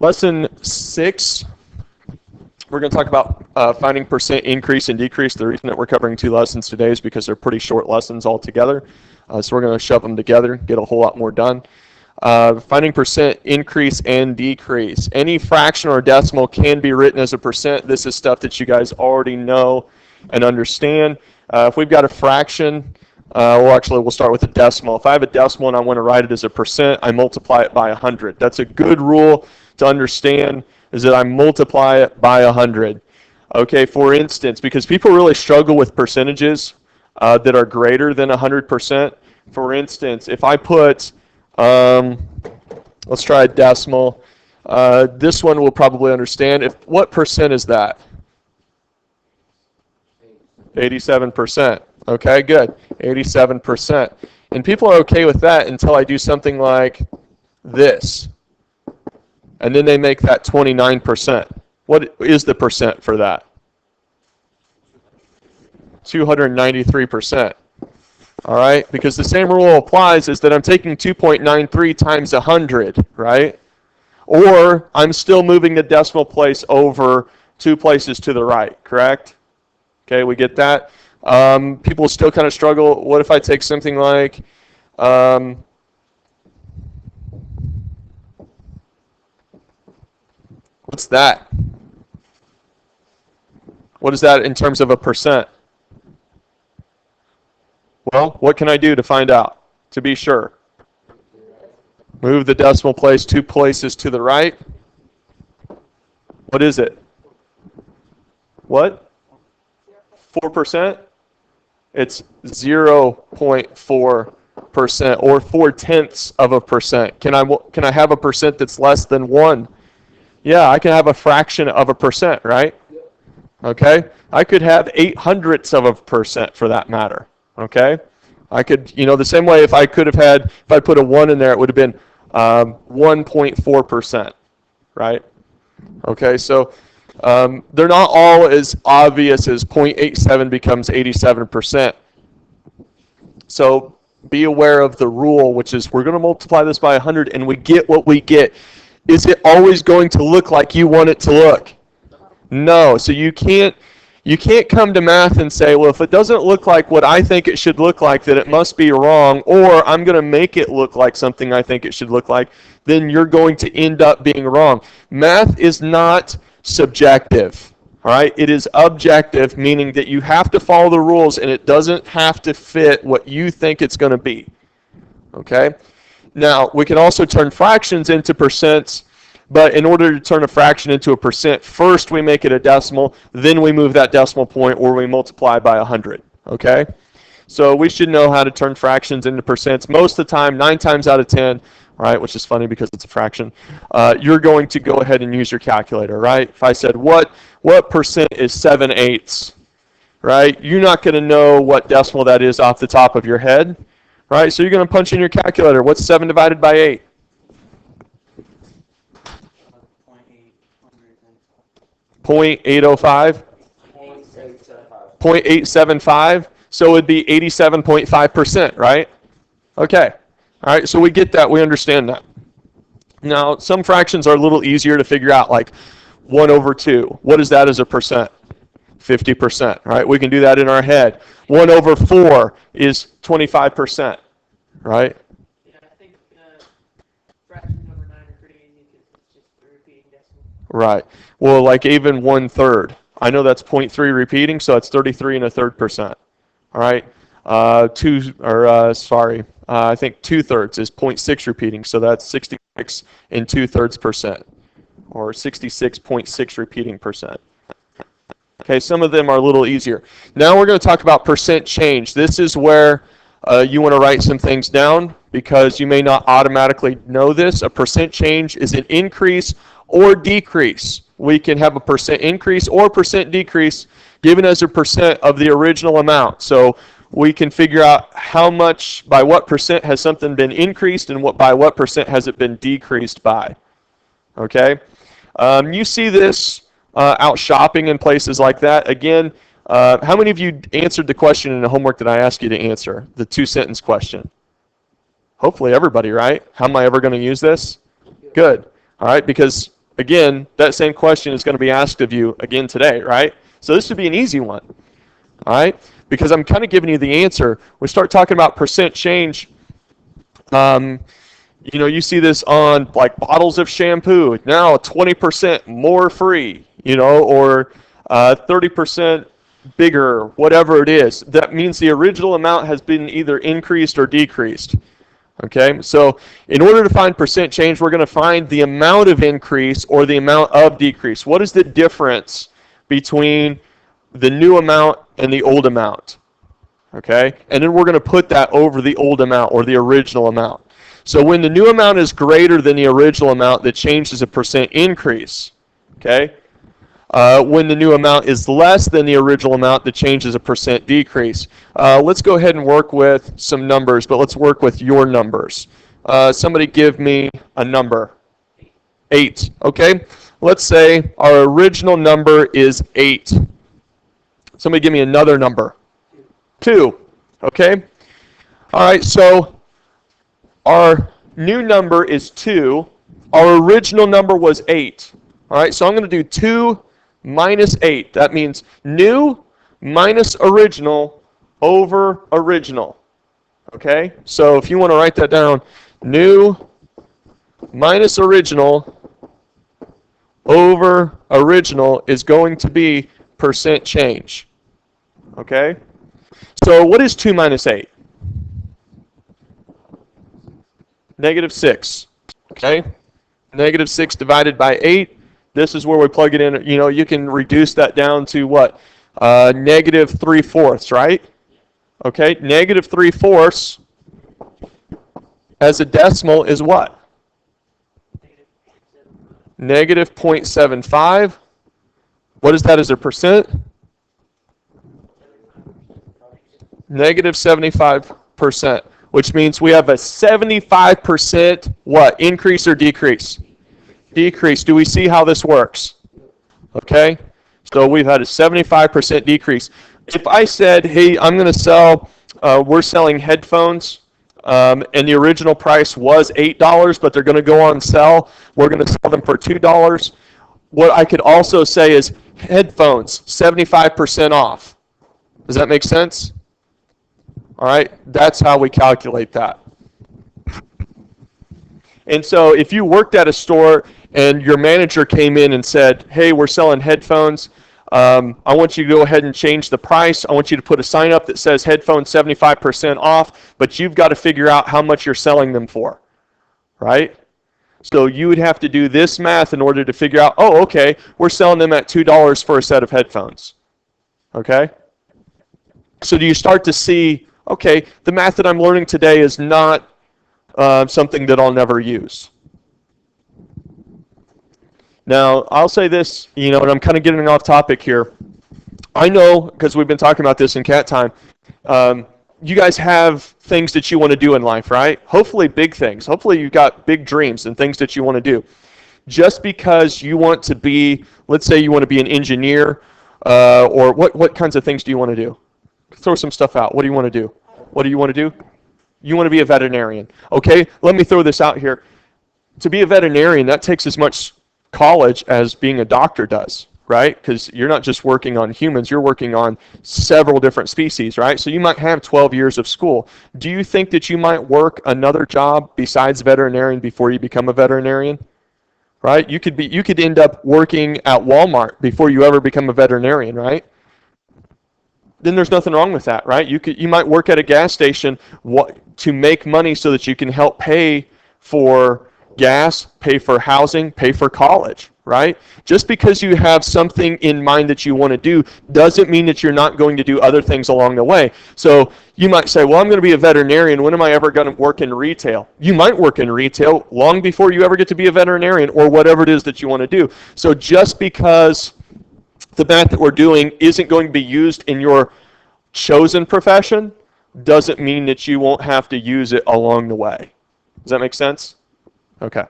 Lesson 6, we're going to talk about finding percent increase and decrease. The reason that we're covering 2 lessons today is because they're pretty short lessons all together. So we're going to shove them together, get a whole lot more done. Finding percent increase and decrease. Any fraction or decimal can be written as a percent. This is stuff that you guys already know and understand. If we've got a fraction, we'll start with a decimal. If I have a decimal and I want to write it as a percent, I multiply it by 100. That's a good rule to understand, is that I multiply it by 100. Okay, for instance, because people really struggle with percentages that are greater than 100%. For instance, if I put, let's try a decimal. This one we'll probably understand. What percent is that? 87%. Okay, good. 87%. And people are okay with that until I do something like this. And then they make that 29%. What is the percent for that? 293%. All right? Because the same rule applies, is that I'm taking 2.93 times 100, right? Or I'm still moving the decimal place over 2 places to the right, correct? Okay, we get that? People still kind of struggle. What if I take something like, what's that? What is that in terms of a percent? Well, what can I do to find out, to be sure? Move the decimal place 2 places to the right. What is it? What? 4%? It's 0.4% or 0.4%. Can I have a percent that's less than 1? Yeah, I can have a fraction of a percent, right? Okay? I could have 0.08% for that matter. Okay? I could, the same way if I put a 1 in there, it would have been 1.4%, right? Okay, so they're not all as obvious as 0.87 becomes 87%. So be aware of the rule, which is we're going to multiply this by 100 and we get what we get. Is it always going to look like you want it to look? No. So you can't come to math and say, well, if it doesn't look like what I think it should look like, then it must be wrong, or I'm going to make it look like something I think it should look like, then you're going to end up being wrong. Math is not subjective, all right? It is objective, meaning that you have to follow the rules and it doesn't have to fit what you think it's going to be, okay? Now, we can also turn fractions into percents, but in order to turn a fraction into a percent, first we make it a decimal, then we move that decimal point or we multiply by 100, okay? So we should know how to turn fractions into percents. Most of the time, 9 times out of 10, right, which is funny because it's a fraction, you're going to go ahead and use your calculator, right? If I said, what percent is 7/8, right? You're not going to know what decimal that is off the top of your head, right? So you're going to punch in your calculator. What's 7 divided by 8? 0.805? 0.875. So it would be 87.5%, right? Okay. All right, so we get that. We understand that. Now, some fractions are a little easier to figure out, like 1/2. What is that as a percent? 50%, right? We can do that in our head. 1/4 is 25%, right? Yeah, I think fractions over 9 are pretty easy because it's just a repeating decimal. Right. Well, like even 1/3. I know that's 0.3 repeating, so it's 33 1/3%. All right. I think 2/3 is 0.6 repeating, so that's 66 2/3%, or 66.6 repeating percent. Okay, some of them are a little easier. Now we're going to talk about percent change. This is where you want to write some things down because you may not automatically know this. A percent change is an increase or decrease. We can have a percent increase or percent decrease given as a percent of the original amount. So we can figure out how much, by what percent has something been increased and by what percent has it been decreased by. Okay? You see this out shopping in places like that. Again, how many of you answered the question in the homework that I asked you to answer, the 2-sentence question? Hopefully everybody, right? How am I ever going to use this? Good. All right, because again, that same question is going to be asked of you again today, right? So this would be an easy one, all right? Because I'm kind of giving you the answer. We start talking about percent change. You know, you see this on like bottles of shampoo, now 20% more free, you know, or 30% bigger, whatever it is. That means the original amount has been either increased or decreased. Okay, so in order to find percent change, we're going to find the amount of increase or the amount of decrease. What is the difference between the new amount and the old amount? Okay, and then we're going to put that over the old amount or the original amount. So when the new amount is greater than the original amount, the change is a percent increase. Okay, when the new amount is less than the original amount, the change is a percent decrease. Let's go ahead and work with some numbers, but let's work with your numbers. Somebody give me a number. 8. Okay, let's say our original number is 8. Somebody give me another number. 2. Okay, all right, so our new number is 2. Our original number was 8. All right, so I'm going to do 2 minus 8. That means new minus original over original. Okay, so if you want to write that down, new minus original over original is going to be percent change. Okay, so what is 2 minus 8? Negative 6. Okay, negative 6 divided by 8. This is where we plug it in. You know, you can reduce that down to what? Negative 3/4, right? Okay, negative 3/4 as a decimal is what? Negative 0.75. What is that as a percent? Negative 75%, which means we have a 75% what? Increase or decrease? Decrease. Do we see how this works? Okay, so we've had a 75% decrease. If I said, hey, I'm going to sell, we're selling headphones, and the original price was $8, but they're going to go on sale, we're going to sell them for $2. What I could also say is headphones, 75% off. Does that make sense? All right, that's how we calculate that. And so if you worked at a store and your manager came in and said, hey, we're selling headphones, I want you to go ahead and change the price. I want you to put a sign up that says headphones 75% off, but you've got to figure out how much you're selling them for, right? So you would have to do this math in order to figure out, oh, okay, we're selling them at $2 for a set of headphones, okay? So do you start to see, okay, the math that I'm learning today is not something that I'll never use. Now, I'll say this, you know, and I'm kind of getting off topic here. I know, because we've been talking about this in cat time, you guys have things that you want to do in life, right? Hopefully big things. Hopefully you've got big dreams and things that you want to do. Just because you want to be, let's say you want to be an engineer, or what kinds of things do you want to do? Throw some stuff out. What do you want to do? What do you want to do? You want to be a veterinarian. Okay, let me throw this out here. To be a veterinarian, that takes as much college as being a doctor does, right? Because you're not just working on humans, you're working on several different species, right? So you might have 12 years of school. Do you think that you might work another job besides veterinarian before you become a veterinarian? Right? You could end up working at Walmart before you ever become a veterinarian, right? Then there's nothing wrong with that, right? You might work at a gas station to make money so that you can help pay for gas, pay for housing, pay for college, right? Just because you have something in mind that you want to do doesn't mean that you're not going to do other things along the way. So you might say, well, I'm going to be a veterinarian. When am I ever going to work in retail? You might work in retail long before you ever get to be a veterinarian or whatever it is that you want to do. So just because the math that we're doing isn't going to be used in your chosen profession doesn't mean that you won't have to use it along the way. Does that make sense? Okay.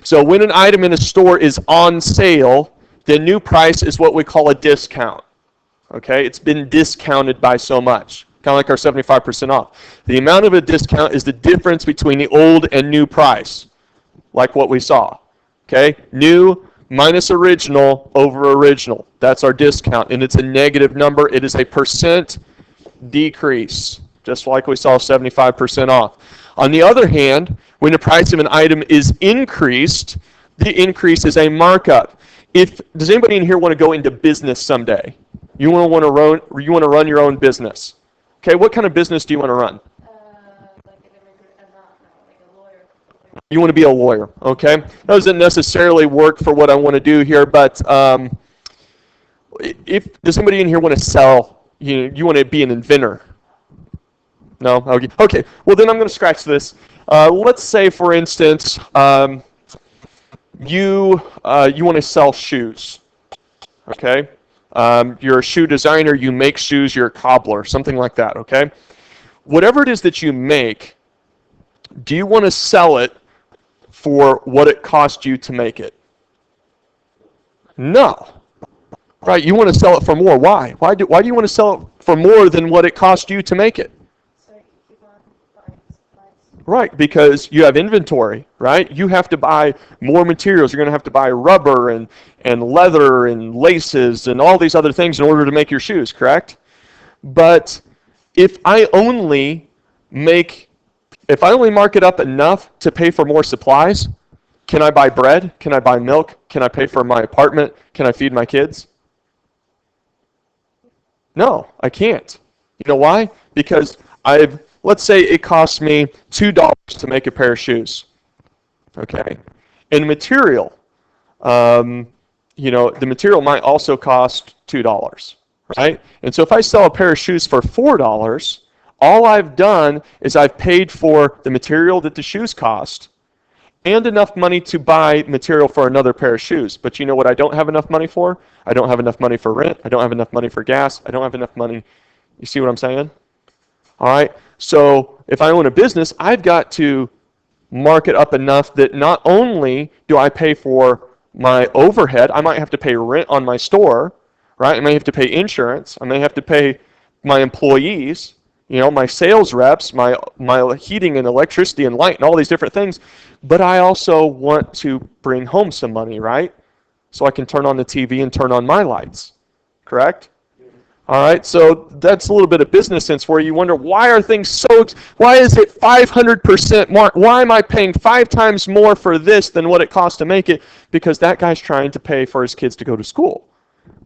So when an item in a store is on sale, the new price is what we call a discount. Okay? It's been discounted by so much. Kind of like our 75% off. The amount of a discount is the difference between the old and new price, like what we saw. Okay? New minus original over original. That's our discount, and it's a negative number. It is a percent decrease, just like we saw 75% off. On the other hand, when the price of an item is increased, the increase is a markup. Does anybody in here want to go into business someday? You want to run your own business. Okay, what kind of business do you want to run? Like a lawyer. You want to be a lawyer, okay? That doesn't necessarily work for what I want to do here, but does somebody in here want to sell? You want to be an inventor? No? Okay. Well, then I'm going to scratch this. Let's say, for instance, you want to sell shoes, okay? You're a shoe designer. You make shoes. You're a cobbler, something like that, okay? Whatever it is that you make, do you want to sell it for what it cost you to make it? No. Right, you want to sell it for more. Why? Why do you want to sell it for more than what it cost you to make it? So you keep on buying supplies. Right, because you have inventory, right? You have to buy more materials. You're going to have to buy rubber and leather and laces and all these other things in order to make your shoes, correct? But if I only mark it up enough to pay for more supplies, can I buy bread? Can I buy milk? Can I pay for my apartment? Can I feed my kids? No, I can't. You know why? Because let's say it costs me $2 to make a pair of shoes. Okay. And material, the material might also cost $2, right? And so if I sell a pair of shoes for $4, all I've done is I've paid for the material that the shoes cost and enough money to buy material for another pair of shoes. But you know what I don't have enough money for? I don't have enough money for rent. I don't have enough money for gas. I don't have enough money. You see what I'm saying? All right. So if I own a business, I've got to mark it up enough that not only do I pay for my overhead, I might have to pay rent on my store, right? I may have to pay insurance. I may have to pay my employees, my sales reps, my heating and electricity and light and all these different things. But I also want to bring home some money, right? So I can turn on the TV and turn on my lights, correct? All right, so that's a little bit of business sense where you wonder, why is it 500% more? Why am I paying 5 times more for this than what it costs to make it? Because that guy's trying to pay for his kids to go to school,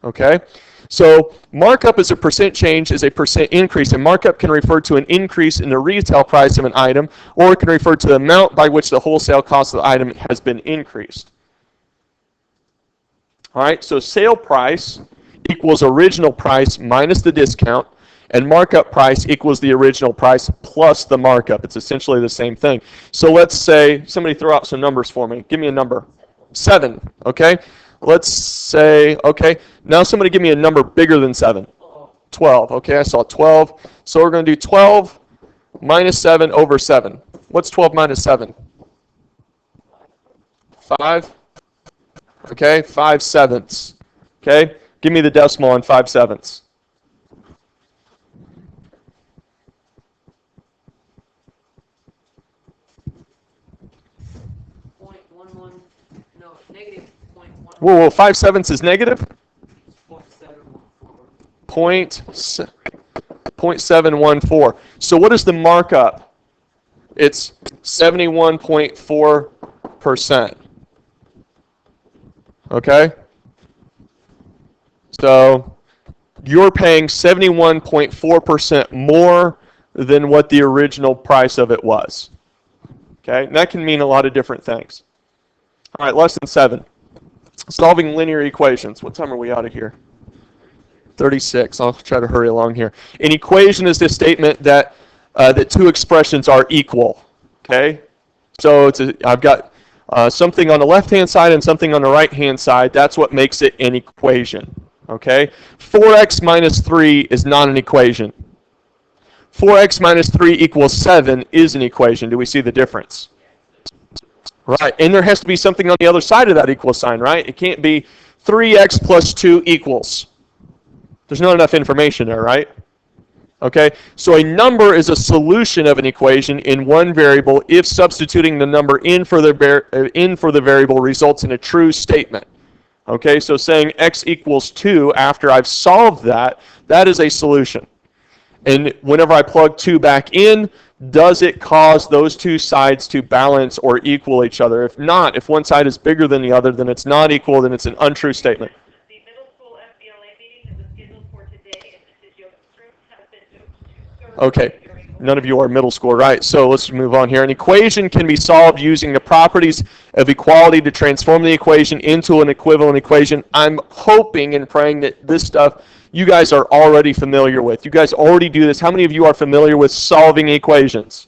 okay? So markup is a percent change, is a percent increase, and markup can refer to an increase in the retail price of an item, or it can refer to the amount by which the wholesale cost of the item has been increased. All right, so sale price equals original price minus the discount, and markup price equals the original price plus the markup. It's essentially the same thing. So let's say, somebody throw out some numbers for me. Give me a number. 7, okay? Let's say, okay, now somebody give me a number bigger than 7. 12, okay, I saw 12. So we're going to do 12 minus 7 over 7. What's 12 minus 7? 5? Okay, 5/7. Okay, give me the decimal on 5/7. Negative 0.11. Whoa, 5/7 is negative? 0.714. 0.714. So what is the markup? It's 71.4%. Okay? So you're paying 71.4% more than what the original price of it was. Okay? And that can mean a lot of different things. All right, lesson 7. Solving linear equations. What time are we out of here? 36. I'll try to hurry along here. An equation is this statement that two expressions are equal. Okay? So I've got something on the left-hand side and something on the right-hand side. That's what makes it an equation. Okay? 4x minus 3 is not an equation. 4x minus 3 equals 7 is an equation. Do we see the difference? Right. And there has to be something on the other side of that equal sign, right? It can't be 3x plus 2 equals. There's not enough information there, right? Okay, so a number is a solution of an equation in one variable if substituting the number in for the variable results in a true statement. Okay, so saying x equals 2 after I've solved that, that is a solution. And whenever I plug 2 back in, does it cause those two sides to balance or equal each other? If not, if one side is bigger than the other, then it's not equal, then it's an untrue statement. The middle school FBLA meeting that was scheduled for today, and Mrs. Youngstrom has been moved to Thursday. Okay, none of you are middle school, right? So let's move on here. An equation can be solved using the properties of equality to transform the equation into an equivalent equation. I'm hoping and praying that this stuff you guys are already familiar with. You guys already do this. How many of you are familiar with solving equations?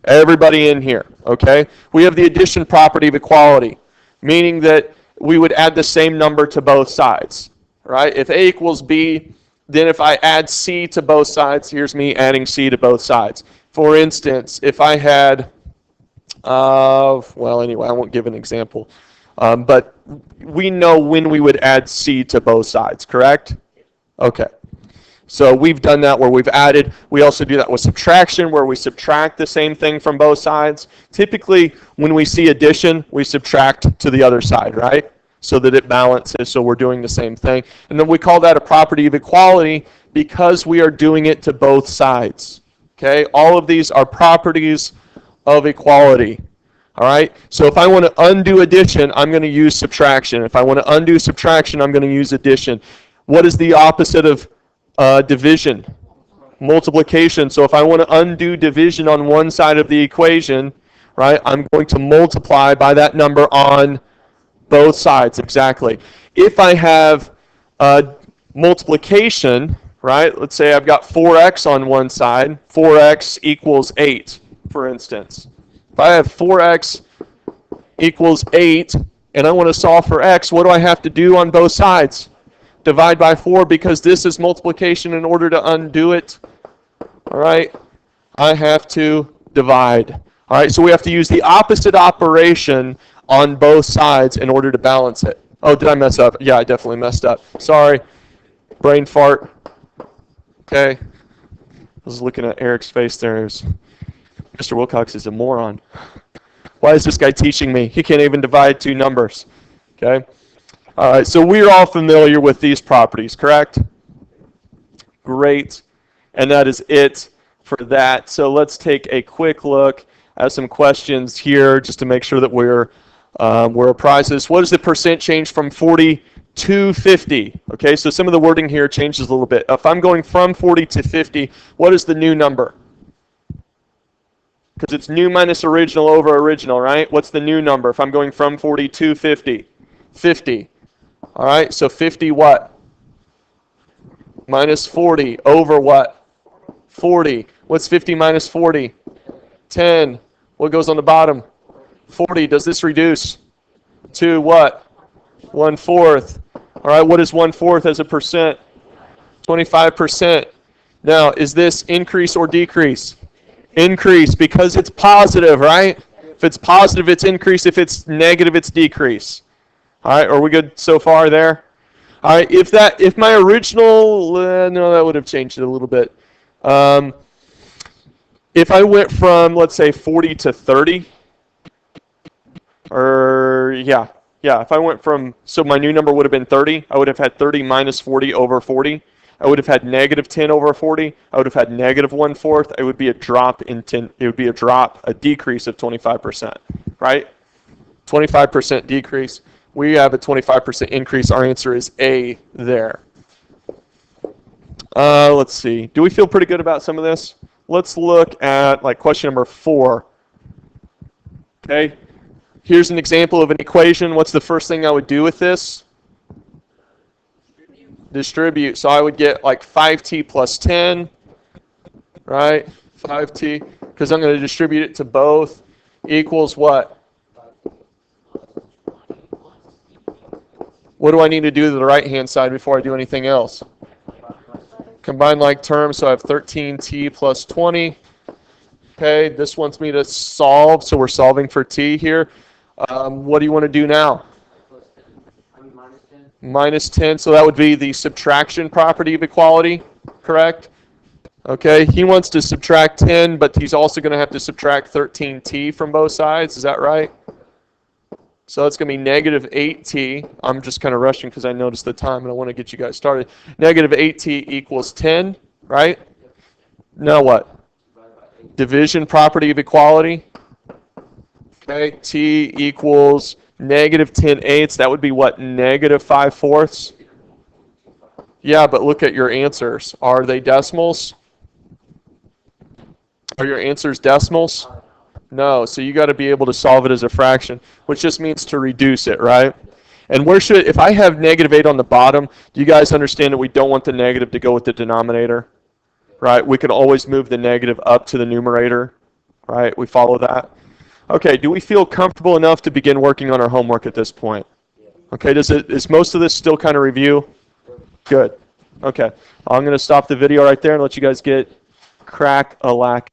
Everybody in here, okay? We have the addition property of equality, meaning that we would add the same number to both sides, right? If A equals B, then if I add C to both sides, here's me adding C to both sides. For instance, if I had, well, anyway, I won't give an example, but we know when we would add C to both sides, correct? Okay. So we've done that where we've added. We also do that with subtraction where we subtract the same thing from both sides. Typically, when we see addition, we subtract to the other side, right? So that it balances, so we're doing the same thing. And then we call that a property of equality because we are doing it to both sides. Okay? All of these are properties of equality. All right? So if I want to undo addition, I'm going to use subtraction. If I want to undo subtraction, I'm going to use addition. What is the opposite of division? Multiplication. So if I want to undo division on one side of the equation, right, I'm going to multiply by that number on both sides, exactly. If I have multiplication, right, let's say I've got 4x on one side, 4x equals 8, for instance. If I have 4x equals 8, and I want to solve for x, what do I have to do on both sides? Divide by 4 because this is multiplication. In order to undo it, all right, I have to divide. All right, so we have to use the opposite operation on both sides in order to balance it. Oh, did I mess up? Yeah, I definitely messed up. Sorry. Brain fart. Okay. I was looking at Eric's face there. Mr. Wilcox is a moron. Why is this guy teaching me? He can't even divide two numbers. Okay. All right, so we're all familiar with these properties, correct? Great. And that is it for that. So let's take a quick look at some questions here just to make sure that we're apprised of this. What is the percent change from 40 to 50? Okay, so some of the wording here changes a little bit. If I'm going from 40 to 50, what is the new number? Because it's new minus original over original, right? What's the new number if I'm going from 40 to 50? 50. All right, so 50 what? Minus 40 over what? 40. What's 50 minus 40? 10. What goes on the bottom? 40. Does this reduce to what? 1/4. All right, what is 1/4 as a percent? 25%. Now, is this increase or decrease? Increase because it's positive, right? If it's positive, it's increase. If it's negative, it's decrease. All right, are we good so far there? All right, if my original, no, that would have changed it a little bit. If I went from, let's say, 40 to 30, if I went from, so my new number would have been 30, I would have had 30 minus 40 over 40. I would have had negative 10 over 40. I would have had negative 1/4. It would be a drop in 10, it would be a decrease of 25%, right? 25% decrease. We have a 25% increase. Our answer is A there. Let's see. Do we feel pretty good about some of this? Let's look at like question number 4. Okay. Here's an example of an equation. What's the first thing I would do with this? Distribute. So I would get like 5t plus 10, right? 5t, because I'm going to distribute it to both, equals what? What do I need to do to the right-hand side before I do anything else? Combine like terms, so I have 13t plus 20. Okay, this wants me to solve, so we're solving for t here. What do you want to do now? Minus 10, so that would be the subtraction property of equality, correct? Okay, he wants to subtract 10, but he's also going to have to subtract 13t from both sides, is that right? So it's going to be negative 8t. I'm just kind of rushing because I noticed the time and I want to get you guys started. Negative 8t equals 10, right? Now what? Division property of equality. Okay, t equals negative 10/8. That would be what? Negative 5/4. Yeah, but look at your answers. Are they decimals? Are your answers decimals? No, so you got to be able to solve it as a fraction, which just means to reduce it, right? And where should, if I have negative 8 on the bottom, do you guys understand that we don't want the negative to go with the denominator, right? We can always move the negative up to the numerator, right? We follow that? Okay, do we feel comfortable enough to begin working on our homework at this point? Okay, is most of this still kind of review? Good. Okay, I'm going to stop the video right there and let you guys get crack-a-lack